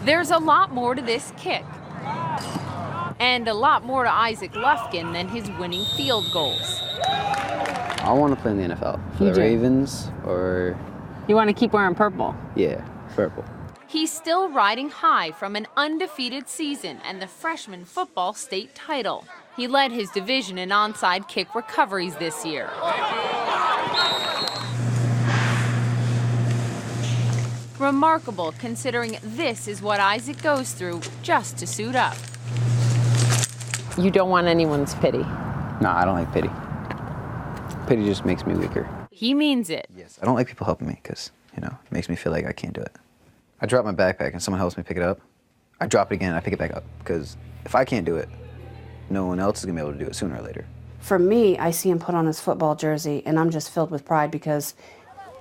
There's a lot more to this kick. And a lot more to Isaac Lufkin than his winning field goals. I want to play in the NFL for the Ravens or... You want to keep wearing purple? Yeah, purple. He's still riding high from an undefeated season and the freshman football state title. He led his division in onside kick recoveries this year. Remarkable considering this is what Isaac goes through just to suit up. You don't want anyone's pity. No, I don't like pity. Pity just makes me weaker. He means it. Yes, I don't like people helping me because, you know, it makes me feel like I can't do it. I drop my backpack and someone helps me pick it up. I drop it again and I pick it back up because if I can't do it, no one else is gonna be able to do it sooner or later. For me, I see him put on his football jersey and I'm just filled with pride because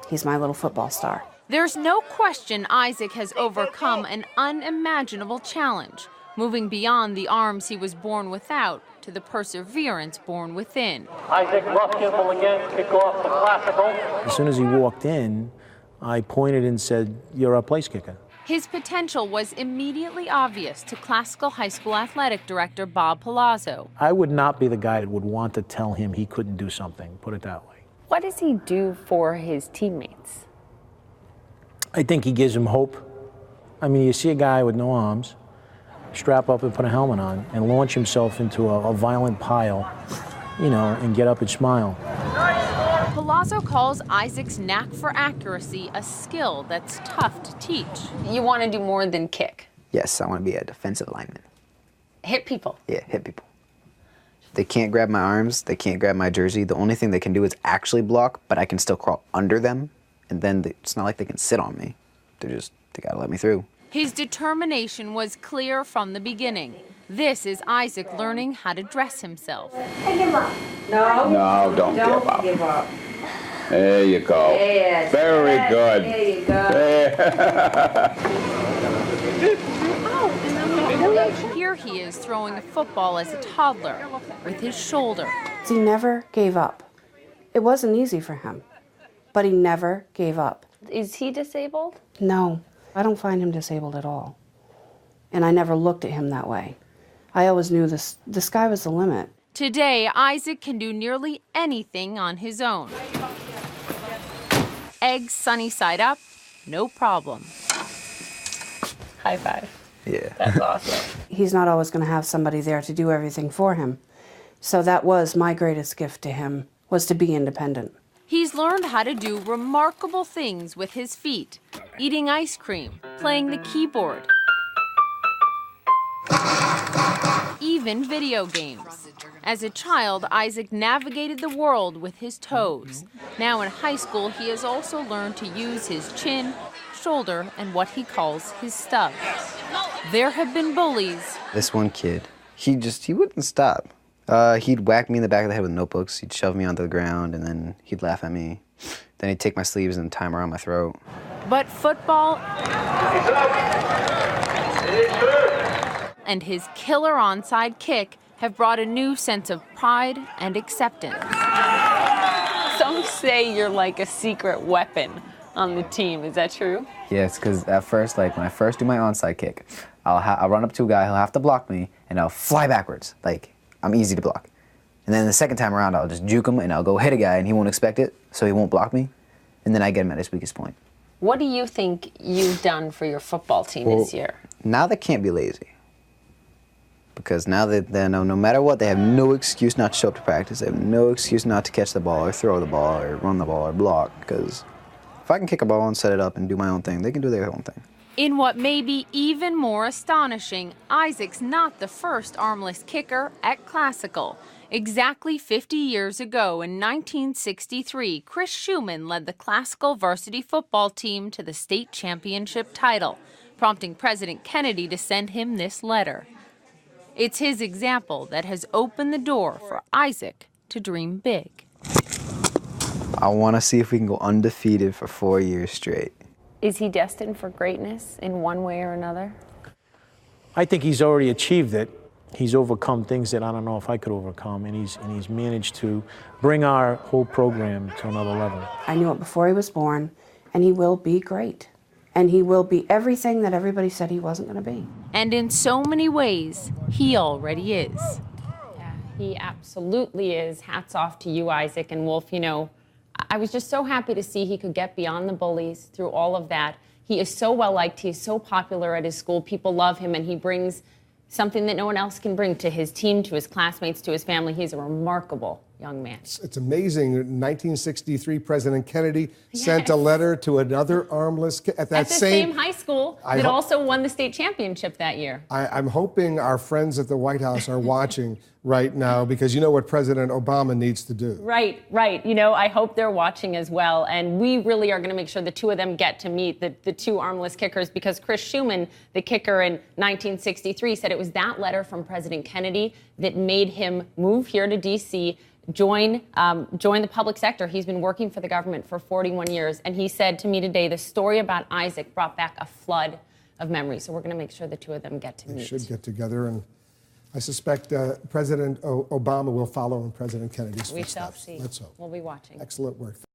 he's my little football star. There's no question Isaac has overcome an unimaginable challenge, moving beyond the arms he was born without to the perseverance born within. Isaac Lufkin will again kick off the classical. As soon as he walked in, I pointed and said, "You're our place kicker." His potential was immediately obvious to Classical High School athletic director Bob Palazzo. I would not be the guy that would want to tell him he couldn't do something, put it that way. What does he do for his teammates? I think he gives him hope. I mean, you see a guy with no arms strap up and put a helmet on and launch himself into a violent pile, you know, and get up and smile. Palazzo calls Isaac's knack for accuracy a skill that's tough to teach. You want to do more than kick. Yes, I want to be a defensive lineman. Hit people. Yeah, hit people. They can't grab my arms, they can't grab my jersey. The only thing they can do is actually block, but I can still crawl under them. And then it's not like they can sit on me. They gotta let me through. His determination was clear from the beginning. This is Isaac learning how to dress himself. Hey, give up. No. No, don't give up. There you go. Yes. Very good. There you go. Here he is throwing a football as a toddler with his shoulder. He never gave up. It wasn't easy for him, but he never gave up. Is he disabled? No, I don't find him disabled at all. And I never looked at him that way. I always knew the sky was the limit. Today, Isaac can do nearly anything on his own. Eggs sunny side up, no problem. High five. Yeah. That's awesome. He's not always going to have somebody there to do everything for him. So that was my greatest gift to him, was to be independent. He's learned how to do remarkable things with his feet, eating ice cream, playing the keyboard, even video games. As a child, Isaac navigated the world with his toes. Now in high school, he has also learned to use his chin, shoulder, and what he calls his stub. There have been bullies. This one kid, he wouldn't stop. He'd whack me in the back of the head with notebooks, he'd shove me onto the ground, and then he'd laugh at me. Then he'd take my sleeves and tie them around my throat. But football and his killer onside kick have brought a new sense of pride and acceptance. Some say you're like a secret weapon on the team. Is that true? Yes, because at first, like when I first do my onside kick, I'll run up to a guy, he'll have to block me, and I'll fly backwards. Like, I'm easy to block. And then the second time around, I'll just juke him, and I'll go hit a guy, and he won't expect it, so he won't block me. And then I get him at his weakest point. What do you think you've done for your football team this year? Now they can't be lazy. Because now they know no matter what, they have no excuse not to show up to practice. They have no excuse not to catch the ball or throw the ball or run the ball or block. Because if I can kick a ball and set it up and do my own thing, they can do their own thing. In what may be even more astonishing, Isaac's not the first armless kicker at Classical. Exactly 50 years ago, in 1963, Chris Schumann led the Classical varsity football team to the state championship title, prompting President Kennedy to send him this letter. It's his example that has opened the door for Isaac to dream big. I want to see if we can go undefeated for 4 years straight. Is he destined for greatness in one way or another? I think he's already achieved it. He's overcome things that I don't know if I could overcome, and he's managed to bring our whole program to another level. I knew it before he was born, and he will be great. And he will be everything that everybody said he wasn't going to be. And in so many ways, he already is. Yeah, he absolutely is. Hats off to you, Isaac and Wolf. You know, I was just so happy to see he could get beyond the bullies through all of that. He is so well liked. He is so popular at his school. People love him, and he brings something that no one else can bring to his team, to his classmates, to his family. He's a remarkable young man. It's amazing. In 1963, President Kennedy sent a letter to another armless kid at the same high school that also won the state championship that year. I'm hoping our friends at the White House are watching right now, because you know what President Obama needs to do. Right, right. You know, I hope they're watching as well. And we really are going to make sure the two of them get to meet the two armless kickers, because Chris Schumann, the kicker in 1963, said it was that letter from President Kennedy that made him move here to D.C., join the public sector. He's been working for the government for 41 years. And he said to me today, the story about Isaac brought back a flood of memories. So we're going to make sure the two of them get to meet. They should get together, and I suspect President Obama will follow in President Kennedy's footsteps. We shall see. Let's hope. We'll be watching. Excellent work.